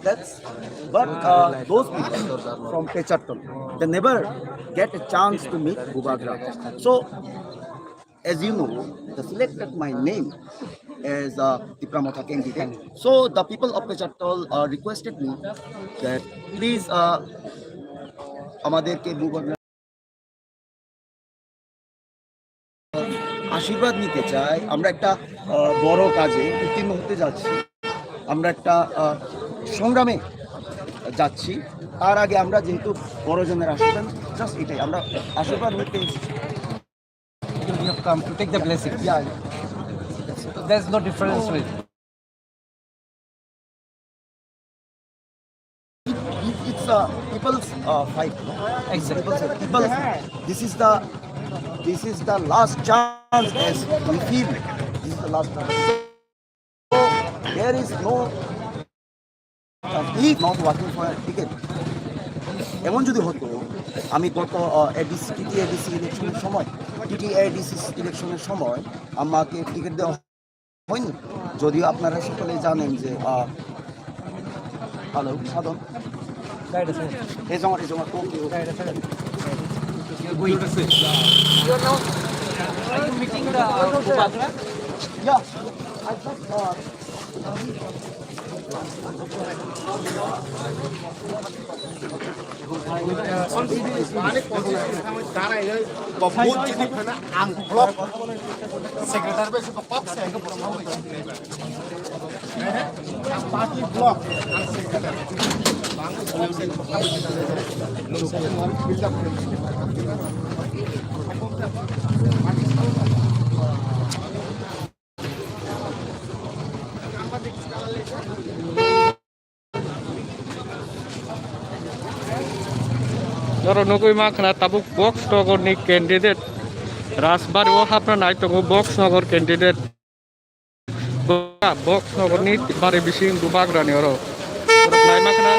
That's but those people from Pechatton, they never get a chance to meet Bubagra. So as you know, they selected my name as a Tipra candidate. So the people of Pechatton requested me that please আমাদেরকে বুবাগ্রা আশীর্বাদ নিতে চাই। আমরা একটা বড় কাজে উত্তীর্ণ হতে যাচ্ছি, আমরা একটা সংগ্রামে যাচ্ছি। তার আগে আমরা যেহেতু বড়জনের আশীর্বাদ, জাস্ট এটাই আমরা আশীর্বাদ নিতে এসেছি। You have come to take the blessing. Yeah. So there's no difference with. It's a people's fight. Exactly. People's, this is the last chance as we feel. This is the last chance. So there is no he not working for a ticket. এমন যদি হতো, আমি গত TTADC ইলেকশনের সময় ইলেকশনের সময় আমাকে টিকিট দেওয়া হয়নি। যদিও আপনারা সকলে জানেন যে হ্যালো সাধন এই জমা Are you meeting the Bubagra? Yeah, I Jaro nukui makna tabuk box nogor ni candidate Rajbari o hapna nai tongo box nogor candidate box nogor ni bari bising Bubagra ni oro nai makna